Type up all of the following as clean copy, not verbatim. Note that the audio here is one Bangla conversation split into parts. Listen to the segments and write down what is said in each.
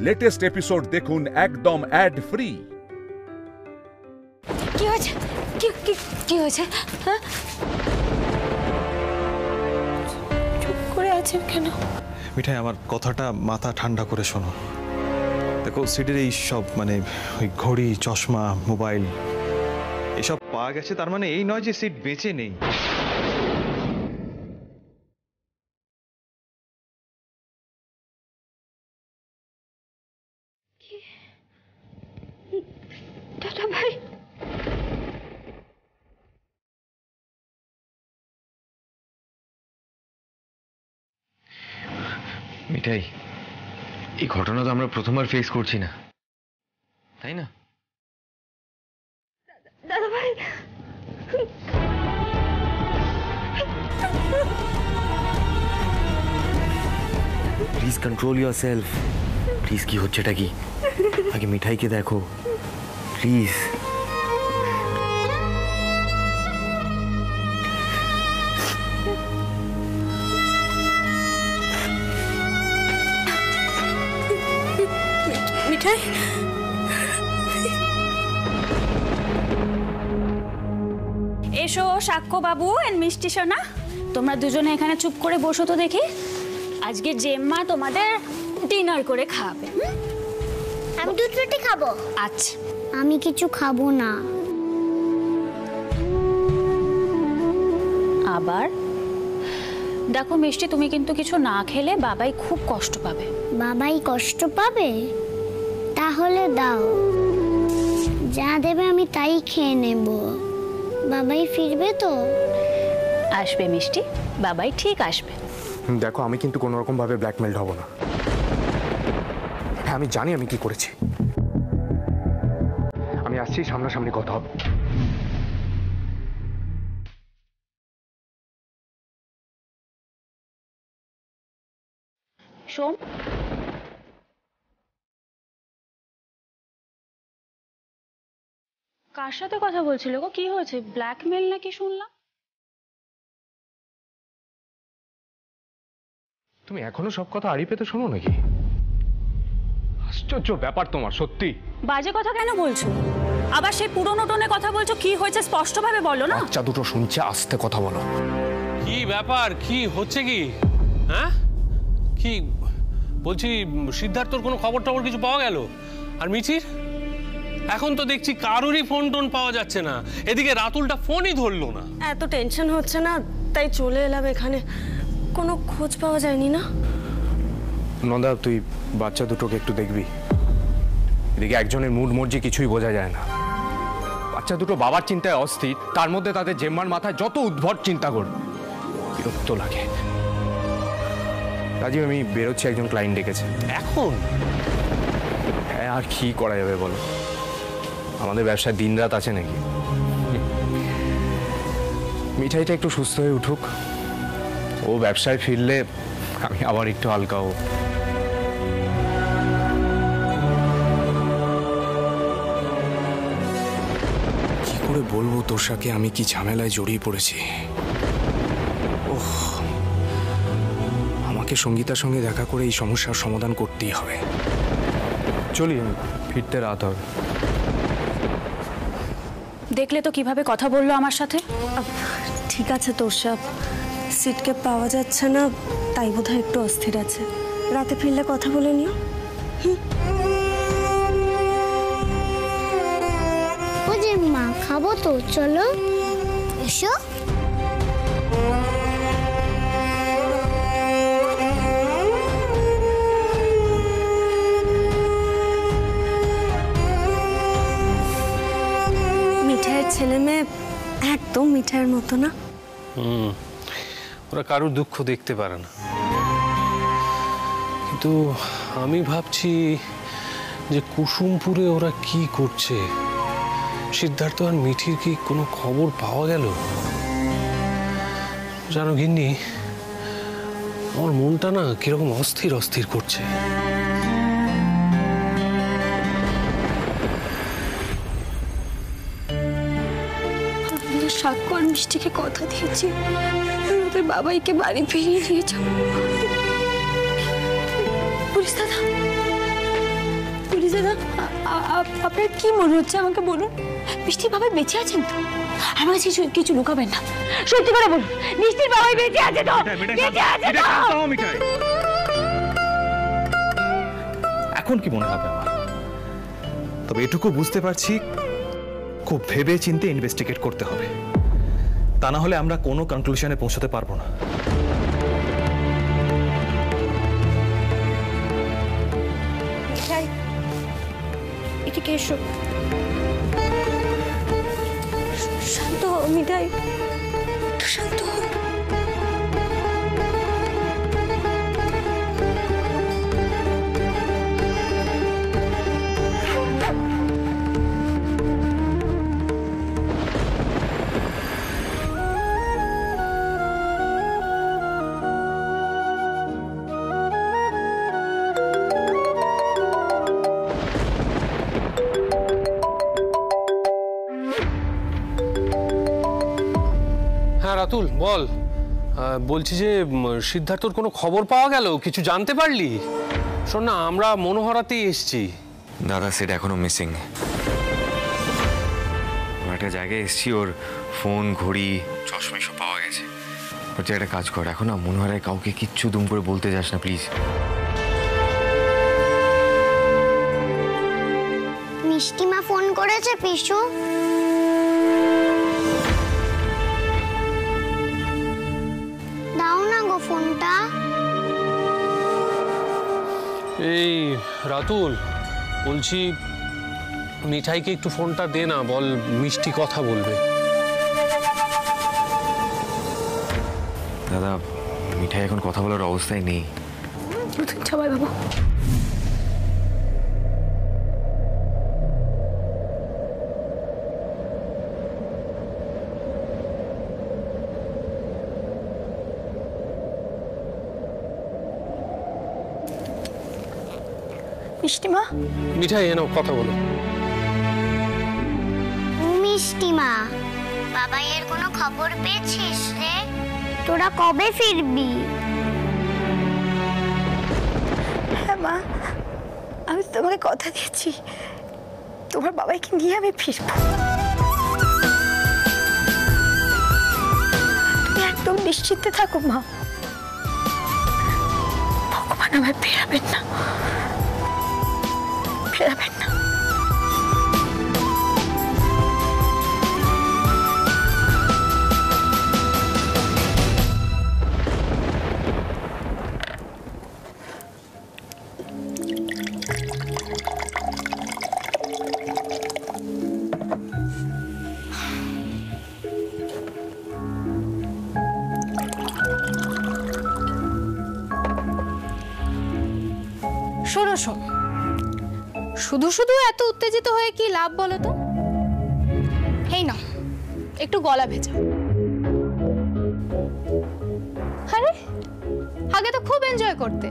লেটেস্ট এপিসোড দেখুন একদম অ্যাড ফ্রি। কি হয়েছে? কি হয়েছে? হ্যাঁ, চুপ করে আছেন কেন? মিঠাই, আমার কথাটা মাথা ঠান্ডা করে শোনো। দেখো, সিডির এই সব মানে ওই ঘড়ি, চশমা, মোবাইল এসব পাওয়া গেছে, তার মানে এই নয় যে সিট বেঁচে নেই। দাদা ভাই, মিঠাই, এই ঘটনা তো আমরা প্রথমবার ফেস করছি না, তাই না? দাদা ভাই, প্লিজ কন্ট্রোল ইয়োরসেলফ। প্লিজ, কি হচ্ছেটা কি? আগে মিঠাইকে দেখো প্লিজ। মিঠাই, এসো সাক্ষ্য বাবু এন্ড মিষ্টি সোনা, তোমরা দুজনে এখানে চুপ করে বসো তো দেখি। আজকে জেম্মা তোমাদের ডিনার করে খাবে। আমি দুধ রুটি খাবো। আচ্ছা, আমি কিছু খাবো না। আবার দেখো মিষ্টি, তুমি কিন্তু কিছু না খেলে বাবাই খুব কষ্ট পাবে। বাবাই কষ্ট পাবে? তাহলে দাও, যা দেবে আমি তাই খেয়ে নেব। বাবাই ফিরবে তো? আসবে মিষ্টি, বাবাই ঠিক আসবে। দেখো, আমি কিন্তু কোনো রকম ভাবে ব্ল্যাকমেলড হব না। হ্যাঁ, আমি জানি আমি কি করেছি। আমি আসছি, সামনাসামনি কথা হবে। সোম, কার সাথে কথা বলছিল গো? কি হয়েছে? ব্ল্যাকমেল নাকি শুনলাম? তুমি এখনো সব কথা আড়ি পেতে শোনো নাকি? আশ্চর্য ব্যাপার তোমার, সত্যি। বাজে কথা কেন বলছো? আবার সেই পুরনো টোনে কথা বলছো। কি হয়েছে স্পষ্টভাবে বলো না। বাচ্চা দুটো শুনছে, আস্তে কথা বলো। কি ব্যাপার? কি হচ্ছে কি? হ্যাঁ, কি বলছি, সিদ্ধার্থর কোনো খবর টবর কিছু পাওয়া গেল? আর মিঠির? এখন তো দেখছি কারোরই ফোন টোন পাওয়া যাচ্ছে না। এদিকে রাতুলটা ফোনই ধরলো না। এত টেনশন হচ্ছে না, তাই চলে এলাম এখানে। কোনো খোঁজ পাওয়া যায়নি না? নন্দা, তুই বাচ্চা দুটোকে একটু দেখবি। এদিকে একজনের মুড মর্জি কিছুই বোঝা যায় না। বাচ্চা দুটো বাবার চিন্তায় অস্থির, তার মধ্যে তাদের জেম্মার মাথায় যত উদ্ভট চিন্তা কর, বিরক্ত লাগে। রাজীব, আমি বেরোচ্ছি, একজন ক্লায়েন্ট ডেকেছে। এখন? হ্যাঁ, আর কি করা যাবে বলো? আমাদের ব্যবসায় দিন রাত আছে নাকি? মিঠাইটা একটু সুস্থ হয়ে উঠুক, ও ব্যবসায় ফিরলে আমি আবার একটু হালকা হব। কি করে বলবো তোষাকে আমি কি ঝামেলায় জড়িয়ে পড়েছি? ওহ, আমাকে সঙ্গীতার সঙ্গে দেখা করে এই সমস্যার সমাধান করতেই হবে। চলি, ফিরতে রাত হবে। দেখলে তো কিভাবে কথা বললো আমার সাথে। ঠিক আছে তোষা, সিটকে পাওয়া যাচ্ছে না, তাই বোধহয় একটু অস্থির আছে। রাতে ফিরলে কথা বলে নিও। ও যে মা, খাবো তো, চলো এসো। মিঠাইয়ের ছেলে মেয়ে একদম মিঠাইয়ের মতো না। ওরা কারোর দুঃখ দেখতে পারে না, কিন্তু আমি ভাবছি যে কুসুমপুরে ওরা কি করছে। সিদ্ধার্থ আর মিঠির কি কোনো খবর পাওয়া গেল? জানো গিন্নি, আমার মনটা না কিরকম অস্থির অস্থির করছে। সাক্ষ্য আর মিষ্টিকে কথা দিয়েছি ওদের বাবাইকে বাড়ি ফিরিয়ে নিয়ে যাবো। পুলিশ দাদা, দাদা, আপনার কি মনে হচ্ছে আমাকে বলুন? মিষ্টির বাবা বেঁচে আছেন তো? আমার কাছে কিছু লুকাবেন না, সত্যি করে বলুন। মিষ্টির বাবা বেঁচে আছে তো? বেঁচে আছে তো? এখন কি মনে হবে আমার? তবে এটুকু বুঝতে পারছি, খুব ভেবে চিন্তে ইনভেস্টিগেট করতে হবে, তা না হলে আমরা কোনো কনক্লুশনে পৌঁছতে পারবো না। এদিকে এসো। শান্ত হও মিঠাই, শান্ত হও। হ্যাঁ রাতুল বল, বলছি যে সিদ্ধার্থর কোনো খবর পাওয়া গেল? কিছু জানতে পারলি? শোন না, আমরা মনোহরাতেই এসছি। দাদা সেটা এখনো মিসিং। একটা জায়গায় এসছি, ওর ফোন, ঘড়ি, চশমা সব পাওয়া গেছে। বলছি একটা কাজ কর, এখন না মনোহরায় কাউকে কিচ্ছু দুম করে বলতে যাস না প্লিজ। মিষ্টিমা ফোন করেছে পিসু? দাও না গো ফোনটা। এই রাতুল বলছি, মিঠাইকে একটু ফোনটা দে না, বল মিষ্টি কথা বলবে। দাদা মিঠাই এখন কথা বলার অবস্থায় নেই। সবাই বাবু, মিষ্টিমা। মিঠাই এনো কথা বলো। মিষ্টিমা, বাবাইয়ের কোনো খবর পেয়েছিস রে? তোরা কবে ফিরবি? হ্যাঁ মা, আমি তোমাকে কথা দিয়েছি, তোমার বাবাইকে নিয়ে আমি ফিরবো। তুমি একদম নিশ্চিন্তে থাকো মা, ভগবান আমায় ফেরাবেন না, ফেরাবেন না। শোনো শোন, শুধু শুধু এত উত্তেজিত হয়ে কি লাভ বলো তো? এই না, একটু গলা ভেজা। আরে আগে তো খুব এনজয় করতে,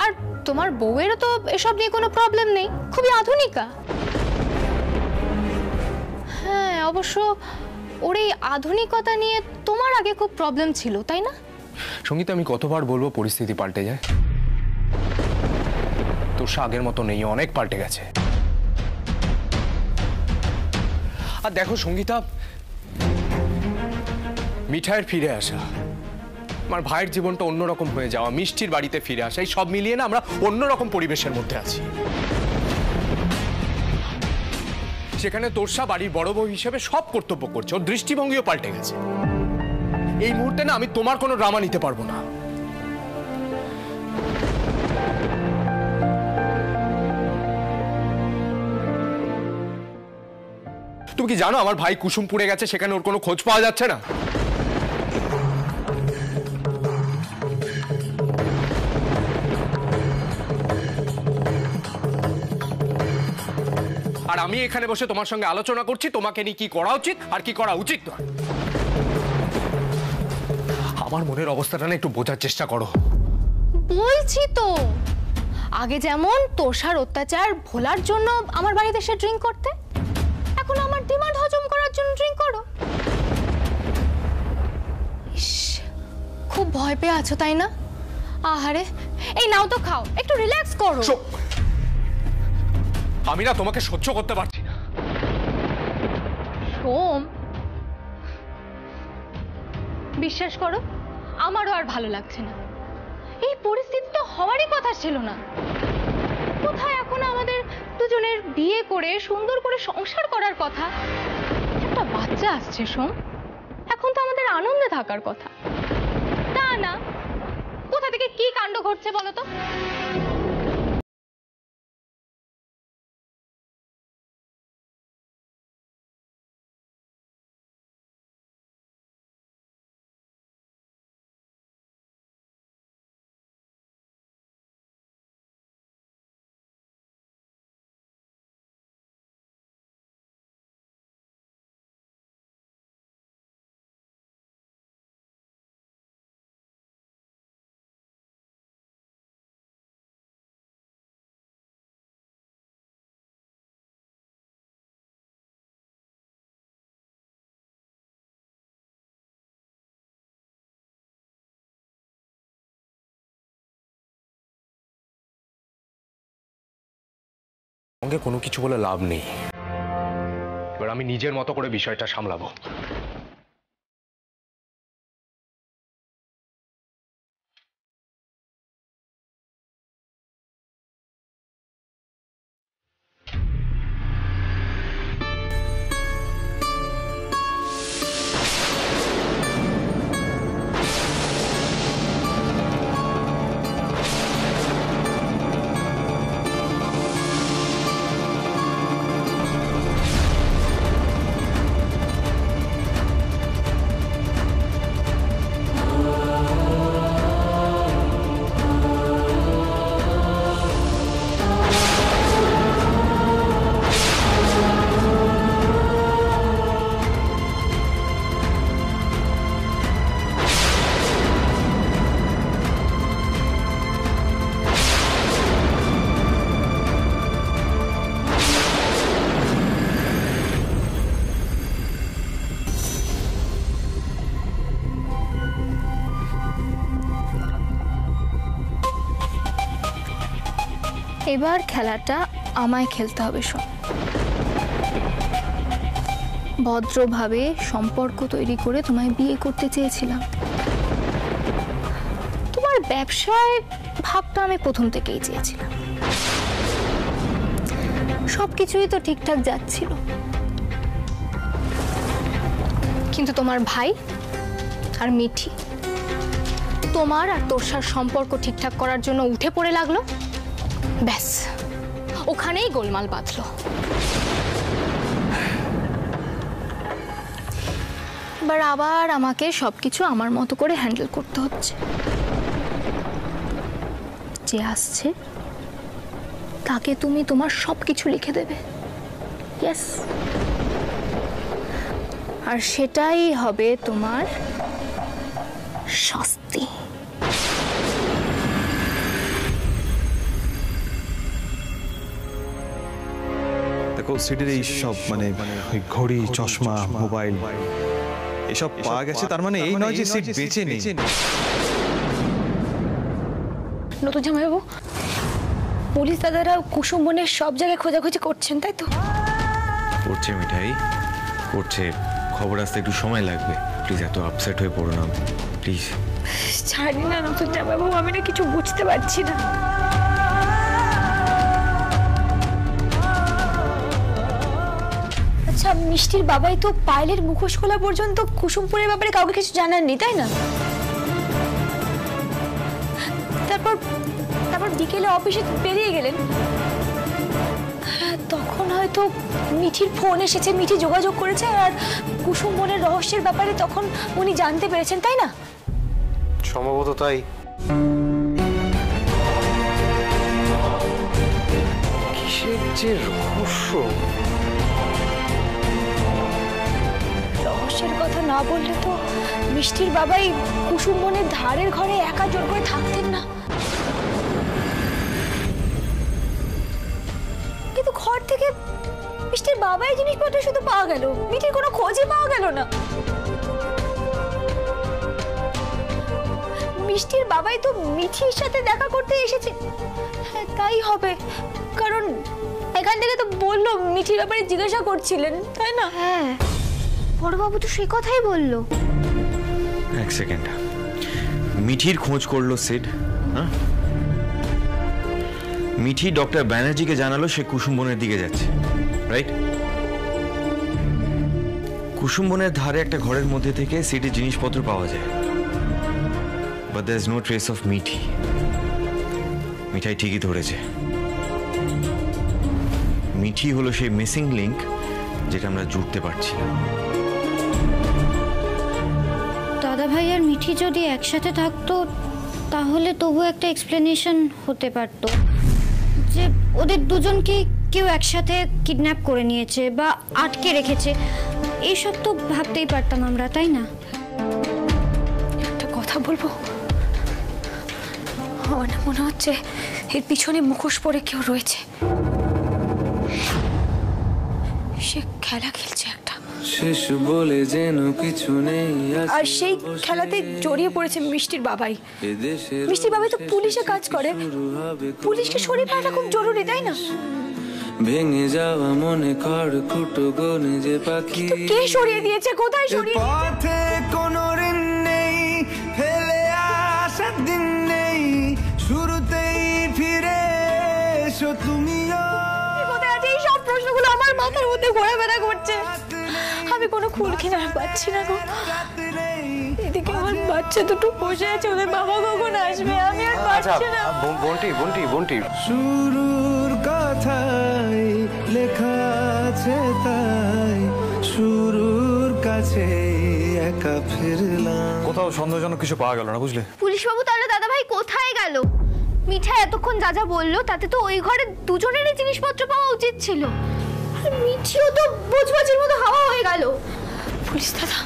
আর তোমার বউয়েরও তো এসব নিয়ে কোনো প্রবলেম নেই, খুবই আধুনিকা। হ্যাঁ অবশ্য ওর এই আধুনিকতা নিয়ে তোমার আগে খুব প্রবলেম ছিল, তাই না? সঙ্গীতা, আমি কতবার বলবো পরিস্থিতি পাল্টে যায়। তোর আগের মতো নেই, অনেক পাল্টে গেছে। আর দেখো সঙ্গীতা, মিঠাইয়ের ফিরে আসা, আমার ভাইয়ের জীবনটা অন্যরকম হয়ে যাওয়া, মিষ্টির বাড়িতে ফিরে আসা, এই সব মিলিয়ে না আমরা অন্যরকম পরিবেশের মধ্যে আছি। সেখানে তোরসা বাড়ির বড় বউ হিসেবে সব কর্তব্য করছে, ওর দৃষ্টিভঙ্গিও পাল্টে গেছে। এই মুহূর্তে না আমি তোমার কোনো ড্রামা নিতে পারবো না। তুমি কি জানো আমার ভাই কুসুমপুরে গেছে, সেখানে ওর কোনো খোঁজ পাওয়া যাচ্ছে না? আর আমি এখানে বসে তোমার সঙ্গে আলোচনা করছি তোমাকে নিয়ে কি করা উচিত আর কি করা উচিত নয়। আমার মনের অবস্থাটা না একটু বোঝার চেষ্টা করো। বলছি তো, আগে যেমন তোষার অত্যাচার ভোলার জন্য আমার বাড়িতে এসে ড্রিঙ্ক করতে, এখন আমার ডিমান্ড হজম করার জন্য ড্রিঙ্ক করো। ইস, খুব ভয় পেয়ে আছো তাই না? আহারে, এই নাও তো খাও, একটু রিল্যাক্স করো। আমি না তোমাকে সহ্য করতে পারছি না। সোম, বিশ্বাস করো আমারও আর ভালো লাগছে না। এই পরিস্থিতি তো হওয়ারই কথা ছিল না। কোথায় এখন আমাদের দুজনের বিয়ে করে সুন্দর করে সংসার করার কথা, একটা বাচ্চা আসছে সোম, এখন তো আমাদের আনন্দে থাকার কথা। তা না, কোথা থেকে কি কাণ্ড ঘটছে বলো তো। সঙ্গে কোনো কিছু বলে লাভ নেই, এবার আমি নিজের মতো করে বিষয়টা সামলাবো। এবার খেলাটা আমায় খেলতে হবে শোন। ভদ্রভাবে সম্পর্ক তৈরি করে তোমায় বিয়ে করতে চেয়েছিলাম। তোমার ব্যবসায় ভাগটা আমি প্রথম থেকেই চেয়েছিলাম। সবকিছুই তো ঠিকঠাক যাচ্ছিল, কিন্তু তোমার ভাই আর মিঠি তোমার আর তোরসার সম্পর্ক ঠিকঠাক করার জন্য উঠে পড়ে লাগলো। ব্যাস, ওখানেই গোলমাল বাঁধলো। এবার আবার আমাকে সবকিছু আমার মতো করে হ্যান্ডেল করতে হচ্ছে। যে আসছে তাকে তুমি তোমার সবকিছু লিখে দেবে। ইয়েস, আর সেটাই হবে তোমার শাস্তি। দেখো সিডির এই সব মানে ওই ঘড়ি, চশমা, মোবাইল এসব পাওয়া গেছে, তার মানে এই নয় যে সিট বেঁচে নেই। নতুন জামাইবাবু, পুলিশ দাদারা কুসুম বনের সব জায়গায় খোঁজাখুঁজি করছেন, তাই তো? করছে মিঠাই, করছে। খবর আসতে একটু সময় লাগবে। প্লিজ এত আপসেট হয়ে পড়ো না, প্লিজ। ছাড়ি না নতুন জামাইবাবু, আমি না কিছু বুঝতে পারছি না। আচ্ছা, মিষ্টির বাবাই তো পায়েলের মুখোশ খোলা পর্যন্ত কুসুমপুরের ব্যাপারে কাউকে কিছু জানাননি, তাই না? তারপর বিকেলে অফিসে বেরিয়ে গেলেন। তখন হয়তো মিঠির ফোন এসেছে, মিঠি যোগাযোগ করেছে, আর কুসুম বনের রহস্যের ব্যাপারে তখন উনি জানতে পেরেছেন, তাই না? সম্ভবত তাই। কিসের যে রহস্য? রহস্যের কথা না বললে তো মিষ্টির বাবাই কুসুম বনের ধারের ঘরে একা জোর করে থাকতেন না। কিন্তু ঘর থেকে মিষ্টির বাবাই জিনিসপত্র শুধু পাওয়া গেল, মিঠির কোনো খোঁজই পাওয়া গেল না। মিষ্টির বাবাই তো মিঠির সাথে দেখা করতে এসেছে। হ্যাঁ, তাই হবে, কারণ সেখান থেকে তো বললো মিঠির ব্যাপারে জিজ্ঞাসা করছিলেন, তাই না? হ্যাঁ, বড়বাবু তো সেই কথাই বললো। এক সেকেন্ড, মিঠির খোঁজ করলো সিড, হ্যাঁ? মিঠি ডক্টর ব্যানার্জিকে জানালো সে কুসুমবনের দিকে যাচ্ছে, রাইট? কুসুমবনের ধারে একটা ঘরের মধ্যে থেকে সিডের জিনিসপত্র পাওয়া যায়, but there is no trace of Mithi. Mithai ঠিকই ধরেছে, মিঠি হলো সেই মিসিং লিঙ্ক যেটা আমরা জুড়তে পারছি না। দাদা ভাই আর মিঠি যদি একসাথে থাকতো তাহলে তবু একটা এক্সপ্লেনেশন হতে পারত যে ওদের দুজনকে কেউ একসাথে কিডন্যাপ করে নিয়েছে বা আটকে রেখেছে। এইসব তো ভাবতেই পারতাম আমরা, তাই না? একটা কথা বলবো, আমার মনে হচ্ছে এর পিছনে মুখোশ পরে কেউ রয়েছে। সে খেলা খেলছে একটা, শেষ বলে যেন কিছু নেই, আর সেই খেলাতে জড়িয়ে পড়েছে মিষ্টির বাবাই। মিষ্টির বাবাই তো পুলিশে কাজ করে, পুলিশকে সরিয়ে ফেলাটা খুব জরুরি, তাই না? ভেঙে যাওয়া মনে কর খুটো গনে যে পাখি, কে সরিয়ে দিয়েছে, কোথায় সরিয়ে দিয়েছে? পথে কোনো ঋণ নেই, ফেলে আসার দিন নেই, শুরুতেই ফিরে এসো তুমিও। কোথায় আছে? এই সব প্রশ্নগুলো আমার মাথার মধ্যে ঘোরাফেরা করছে, আমি কোনো কুল কিনারা পাচ্ছি না গো। এদিকে আমার বাচ্চা দুটো বসে আছে, ওদের বাবা কখন আসবে, আমি আর পাচ্ছি না। বন্টি শুরুর কথাই লেখা আছে তাই শুরুর কাছে একা ফিরলাম। কোথাও সন্দেহজনক কিছু পাওয়া গেল না, বুঝলে? পুলিশ বাবু, তাহলে দাদা ভাই কোথায় গেল? মিঠাই এতক্ষণ যা যা বললো তাতে তো ওই ঘরে দুজনেরই জিনিসপত্র পাওয়া উচিত ছিল, আর মিঠিও তো বোঝবাজির মতো হাওয়া হয়ে গেল। পুলিশ দাদা,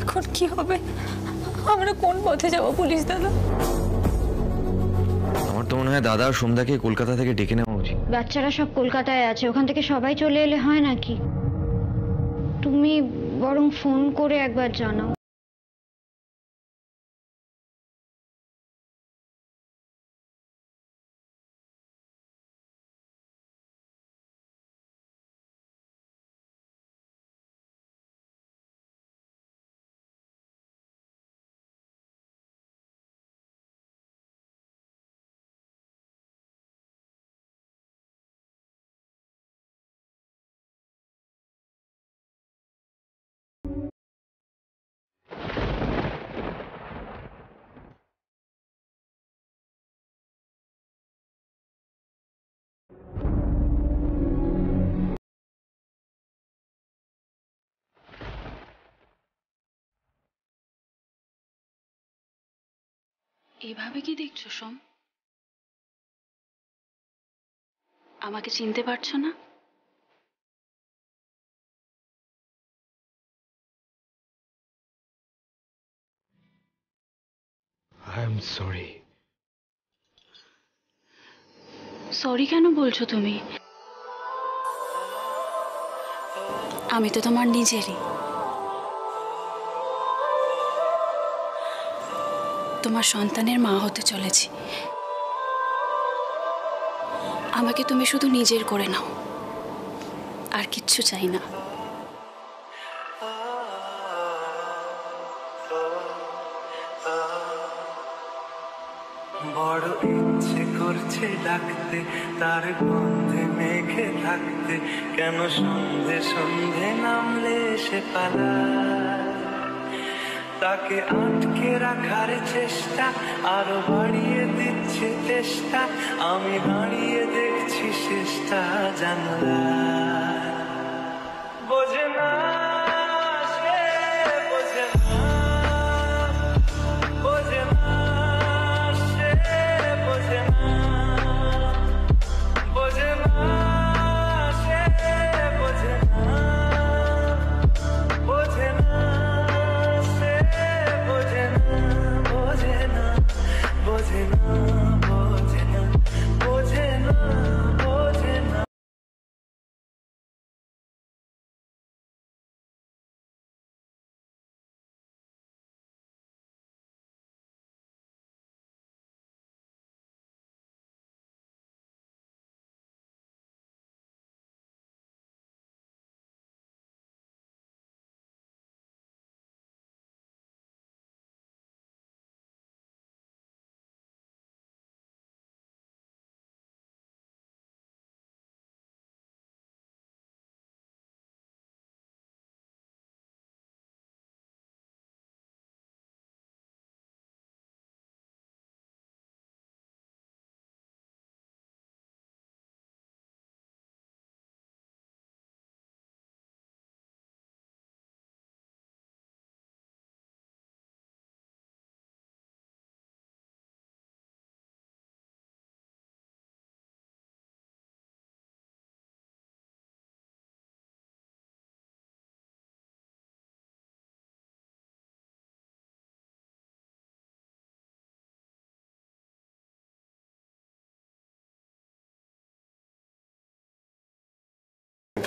এখন কি হবে? আমরা কোন পথে যাব পুলিশ দাদা? আমার তো মনে হয় দাদা আর সোমদাকে কলকাতা থেকে ডেকে নেওয়া উচিত। বাচ্চারা সব কলকাতায় আছে, ওখান থেকে সবাই চলে এলে হয় নাকি? তুমি বরং ফোন করে একবার জানাও। এভাবে কি দেখছো সোম? আমাকে চিনতে পারছো না? I am sorry. সরি কেন বলছো তুমি? আমি তো তোমার নিজেরই, তোমার সন্তানের মা হতে চলেছি। আমাকে তুমি শুধু নিজের করে নাও, আর কিচ্ছু চাই না। বড় ইচ্ছে করছে ডাকতে, তার গন্ধে মেঘে থাকতে, কেন সন্ধে সন্ধে নামলে সে পালায়। তাকে আটকে রাখার চেষ্টা আরো বাড়িয়ে দিচ্ছে চেষ্টা, আমি দাঁড়িয়ে দেখছি শেষটা জানলা।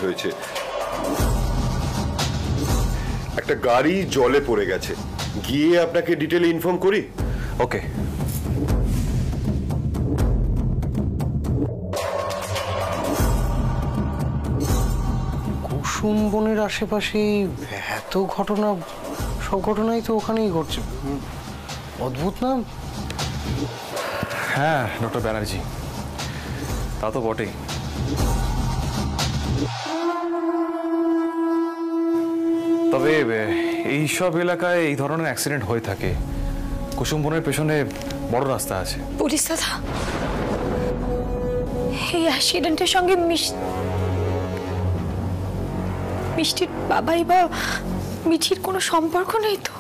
হয়েছে। একটা গাড়ি জলে পড়ে গেছে, গিয়ে আপনাকে ডিটেইলে ইনফর্ম করি। ওকে। কুসুম বনের আশেপাশে এত ঘটনা, সব ঘটনাই তো ওখানেই ঘটছে। অদ্ভুত না? হ্যাঁ ডক্টর ব্যানার্জি, তা তো বটেই। তবে এই সব এলাকায় এই ধরনের অ্যাক্সিডেন্ট হয়ে থাকে। কুসুম বনের পেছনে বড় রাস্তা আছে। পুলিশ দাদা, এই অ্যাক্সিডেন্টের সঙ্গে মিষ্টির বাবাই বা মিঠির কোনো সম্পর্ক নেই তো?